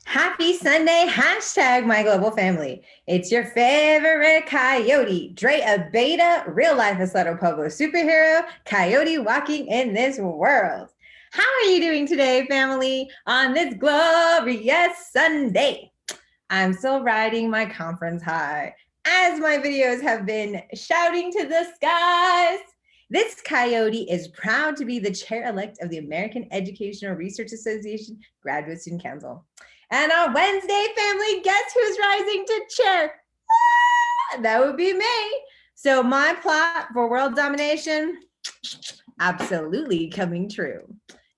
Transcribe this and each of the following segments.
Happy Sunday, hashtag my global family. It's your favorite coyote, Dre Abeita, real life Isleta Pueblo superhero, coyote walking in this world. How are you doing today, family, on this glorious Sunday? I'm still riding my conference high, as my videos have been shouting to the skies. This coyote is proud to be the chair-elect of the American Educational Research Association Graduate Student Council. And on Wednesday, family, guess who's rising to chair? That would be me. So my plot for world domination, absolutely coming true.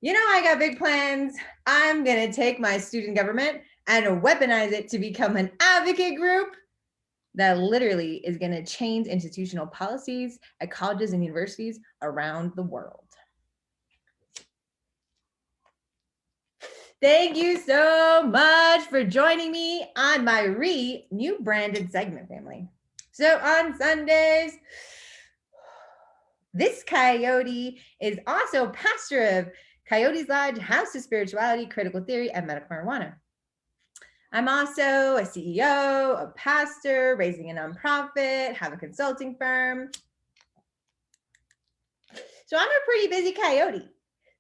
You know, I got big plans. I'm going to take my student government and weaponize it to become an advocate group that literally is going to change institutional policies at colleges and universities around the world. Thank you so much for joining me on my new branded segment, family. So on Sundays, this coyote is also pastor of Coyote's Lodge, House of Spirituality, Critical Theory, and Medical Marijuana. I'm also a CEO, a pastor, raising a nonprofit, have a consulting firm. So I'm a pretty busy coyote.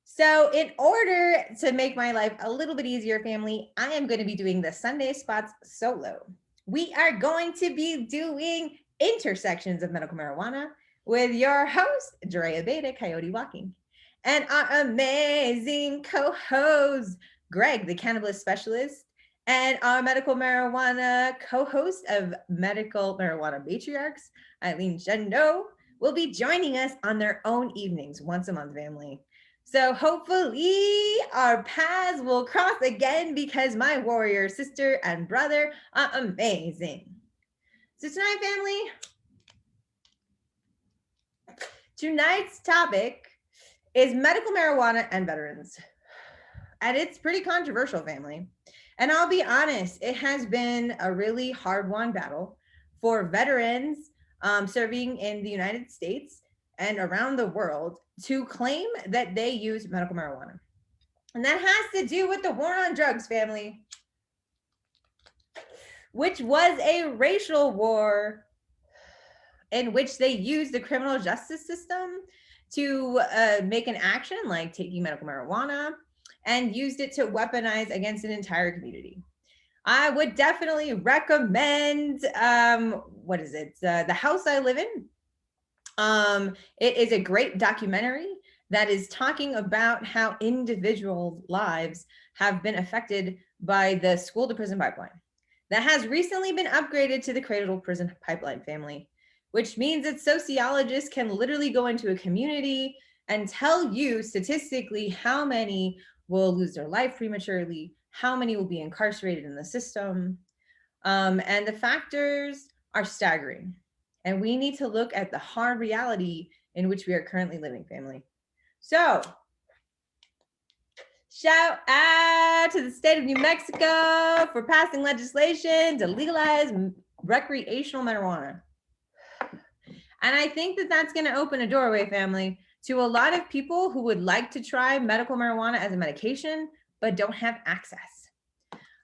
So in order to make my life a little bit easier, family, I am going to be doing the Sunday Spots solo. We are going to be doing intersections of medical marijuana with your host, Dre Abeita, Coyote Walking, and our amazing co-host, Greg, the cannabis specialist, and our medical marijuana co-host of Medical Marijuana Matriarchs, Eileen Jendo, will be joining us on their own evenings once a month, family. So hopefully our paths will cross again because my warrior sister and brother are amazing. So tonight's topic is medical marijuana and veterans. And it's pretty controversial, family. And I'll be honest, it has been a really hard-won battle for veterans serving in the United States and around the world to claim that they use medical marijuana. And that has to do with the war on drugs, family, which was a racial war in which they used the criminal justice system to make an action like taking medical marijuana and used it to weaponize against an entire community. I would definitely recommend, The House I Live In. It is a great documentary that is talking about how individual lives have been affected by the school to prison pipeline that has recently been upgraded to the cradle to prison pipeline, family, which means that sociologists can literally go into a community and tell you statistically how many will lose their life prematurely, how many will be incarcerated in the system. And the factors are staggering. And we need to look at the hard reality in which we are currently living, family. So, shout out to the state of New Mexico for passing legislation to legalize recreational marijuana. And I think that that's going to open a doorway, family, to a lot of people who would like to try medical marijuana as a medication, but don't have access.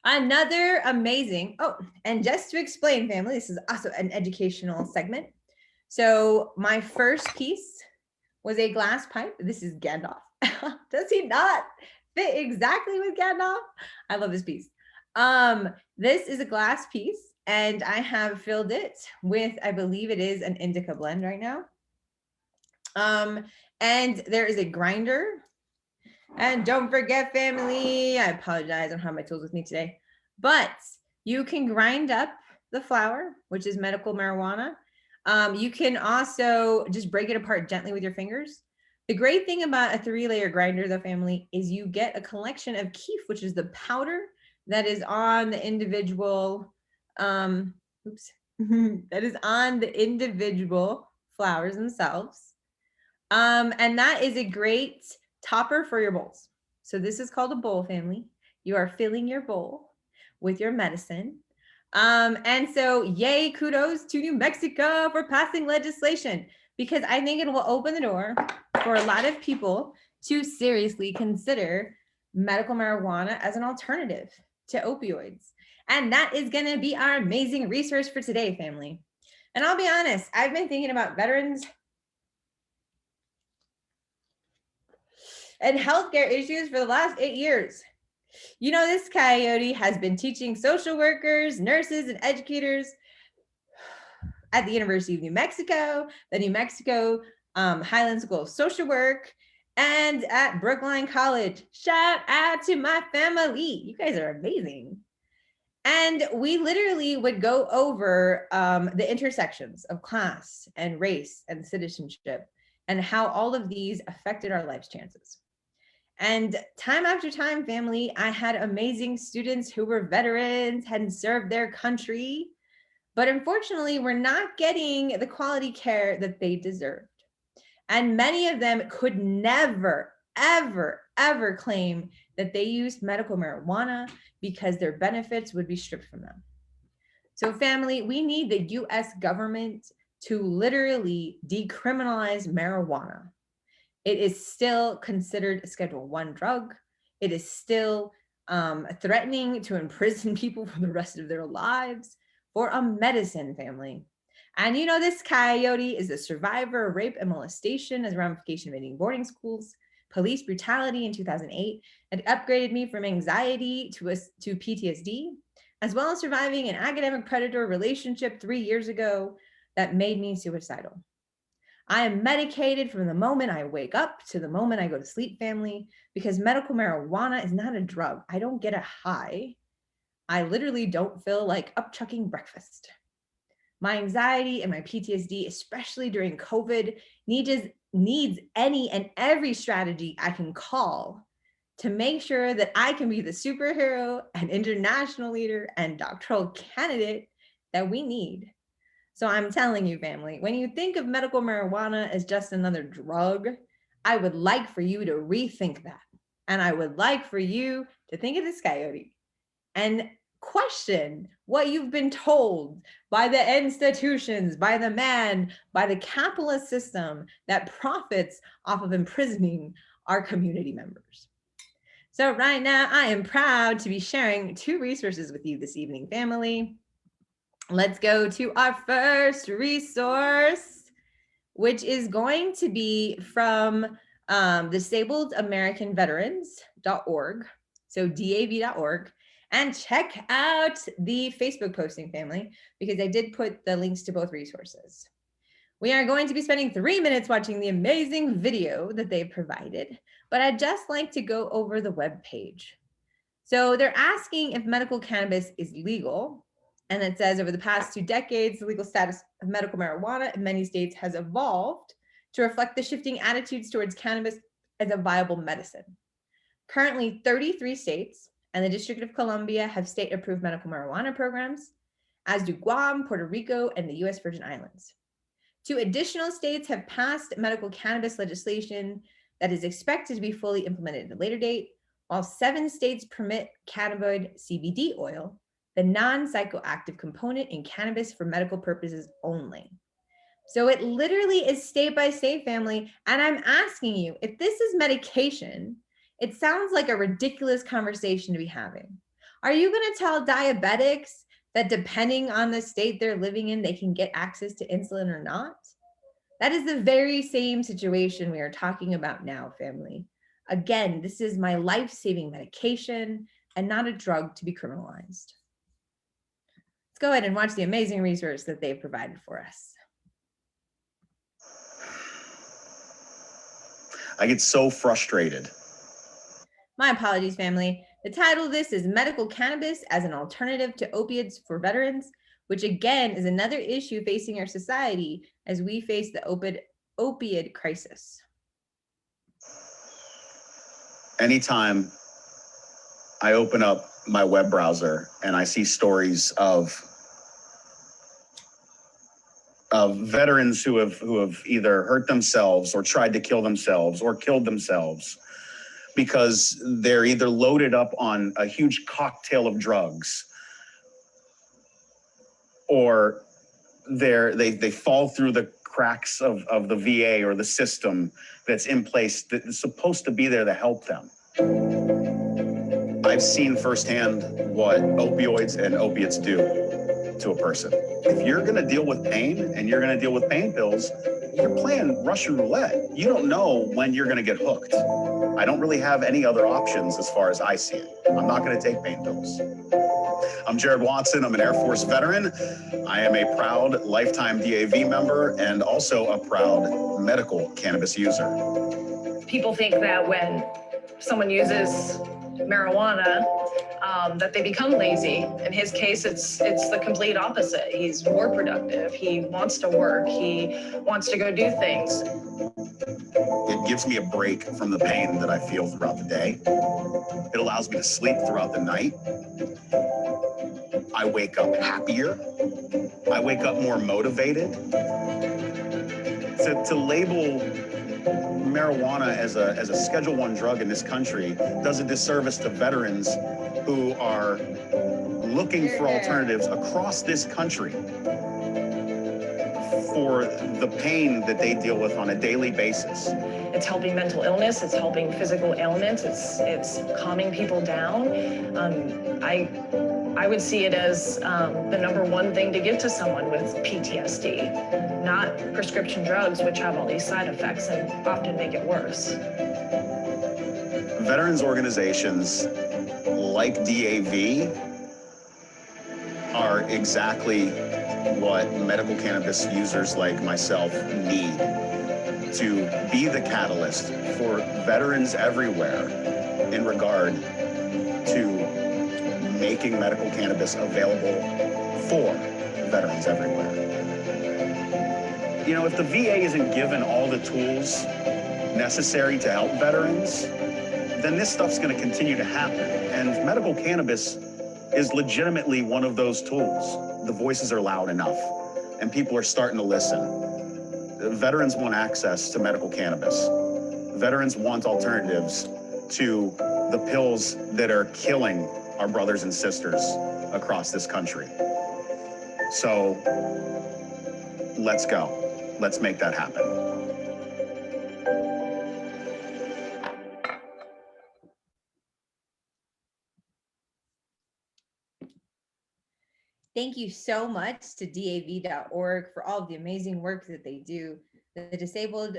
Another amazing, and just to explain, family, this is also an educational segment. So my first piece was a glass pipe. This is Gandalf. Does he not fit exactly with Gandalf? I love this piece. This is a glass piece, and I have filled it with, I believe it is an indica blend right now. And there is a grinder. And don't forget, family, I apologize, I don't have my tools with me today, but you can grind up the flower, which is medical marijuana. You can also just break it apart gently with your fingers. The great thing about a 3-layer grinder, though, family, is you get a collection of keef, which is the powder that is on the individual, that is on the individual flowers themselves. And that is a great topper for your bowls. So this is called a bowl, family. You are filling your bowl with your medicine. And so yay, kudos to New Mexico for passing legislation, because I think it will open the door for a lot of people to seriously consider medical marijuana as an alternative. to opioids. And that is going to be our amazing resource for today, family. And I'll be honest, I've been thinking about veterans and healthcare issues for the last 8 years. You know, this coyote has been teaching social workers, nurses, and educators at the University of New Mexico, the New Mexico Highland School of Social Work, and at Brookline College. Shout out to my family. You guys are amazing. And we literally would go over the intersections of class and race and citizenship and how all of these affected our life's chances. And time after time, family, I had amazing students who were veterans, hadn't served their country, but unfortunately were not getting the quality care that they deserved. And many of them could never, ever, ever claim that they used medical marijuana because their benefits would be stripped from them. So family, we need the US government to literally decriminalize marijuana. It is still considered a Schedule I drug. It is still threatening to imprison people for the rest of their lives for a medicine, family. And you know, this coyote is a survivor of rape and molestation as a ramification of Indian boarding schools, police brutality in 2008, and upgraded me from anxiety to PTSD, as well as surviving an academic predator relationship 3 years ago that made me suicidal. I am medicated from the moment I wake up to the moment I go to sleep, family, because medical marijuana is not a drug. I don't get a high. I literally don't feel like upchucking breakfast. My anxiety and my PTSD, especially during COVID, needs any and every strategy I can call to make sure that I can be the superhero and international leader and doctoral candidate that we need. So I'm telling you, family, when you think of medical marijuana as just another drug, I would like for you to rethink that. And I would like for you to think of this coyote and question what you've been told by the institutions, by the man, by the capitalist system that profits off of imprisoning our community members. So right now, I am proud to be sharing 2 resources with you this evening, family. Let's go to our first resource, which is going to be from disabledamericanveterans.org, so DAV.org, and check out the Facebook posting, family, because I did put the links to both resources. We are going to be spending 3 minutes watching the amazing video that they've provided, but I'd just like to go over the web page. So they're asking if medical cannabis is legal. And it says over the past 2 decades, the legal status of medical marijuana in many states has evolved to reflect the shifting attitudes towards cannabis as a viable medicine. Currently, 33 states and the District of Columbia have state-approved medical marijuana programs, as do Guam, Puerto Rico, and the US Virgin Islands. 2 additional states have passed medical cannabis legislation that is expected to be fully implemented at a later date, while 7 states permit cannabinoid CBD oil, the non-psychoactive component in cannabis, for medical purposes only. So it literally is state by state, family. And I'm asking you, if this is medication, it sounds like a ridiculous conversation to be having. Are you going to tell diabetics that depending on the state they're living in, they can get access to insulin or not? That is the very same situation we are talking about now, family. Again, this is my life-saving medication and not a drug to be criminalized. Let's go ahead and watch the amazing resource that they've provided for us. I get so frustrated. My apologies, family. The title of this is Medical Cannabis as an Alternative to Opioids for Veterans, which again is another issue facing our society as we face the opioid crisis. Anytime I open up my web browser and I see stories of veterans who have either hurt themselves or tried to kill themselves or killed themselves because they're either loaded up on a huge cocktail of drugs or they fall through the cracks of the VA or the system that's in place that is supposed to be there to help them. I I've seen firsthand what opioids and opiates do to a person. If you're going to deal with pain and you're going to deal with pain pills, you're playing Russian roulette. You don't know when you're going to get hooked. I don't really have any other options as far as I see it. I'm not going to take pain pills. I'm Jared Watson. I'm an Air Force veteran. I am a proud lifetime DAV member and also a proud medical cannabis user. People think that when someone uses marijuana, that they become lazy. In his case, it's the complete opposite. He's more productive. He wants to work. He wants to go do things. It gives me a break from the pain that I feel throughout the day. It allows me to sleep throughout the night. I wake up happier. I wake up more motivated. To label marijuana as a Schedule I drug in this country does a disservice to veterans who are looking for alternatives across this country for the pain that they deal with on a daily basis. It's helping mental illness. It's helping physical ailments. It's calming people down. I would see it as the number one thing to give to someone with PTSD, not prescription drugs, which have all these side effects and often make it worse. Veterans organizations like DAV are exactly what medical cannabis users like myself need to be the catalyst for veterans everywhere in regard to making medical cannabis available for veterans everywhere. You know, if the VA isn't given all the tools necessary to help veterans, then this stuff's going to continue to happen. And medical cannabis is legitimately one of those tools. The voices are loud enough, and people are starting to listen. Veterans want access to medical cannabis. Veterans want alternatives to the pills that are killing our brothers and sisters across this country. So let's go. Let's make that happen. Thank you so much to DAV.org for all of the amazing work that they do. The Disabled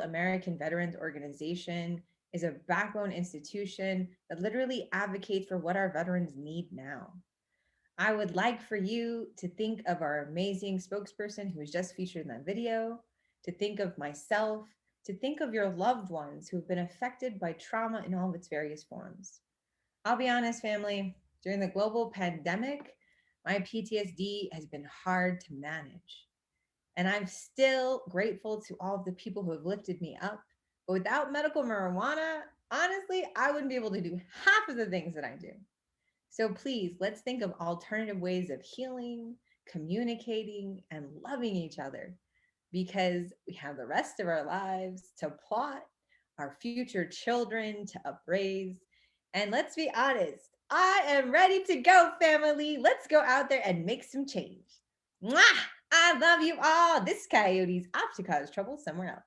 American Veterans Organization is a backbone institution that literally advocates for what our veterans need now. I would like for you to think of our amazing spokesperson who was just featured in that video, to think of myself, to think of your loved ones who have been affected by trauma in all of its various forms. I'll be honest, family, during the global pandemic, my PTSD has been hard to manage. And I'm still grateful to all of the people who have lifted me up. But without medical marijuana, honestly, I wouldn't be able to do half of the things that I do. So please, let's think of alternative ways of healing, communicating, and loving each other, because we have the rest of our lives to plot, our future children to upraise. And let's be honest, I am ready to go, family. Let's go out there and make some change. Mwah! I love you all. This Coyote's off to cause trouble somewhere else.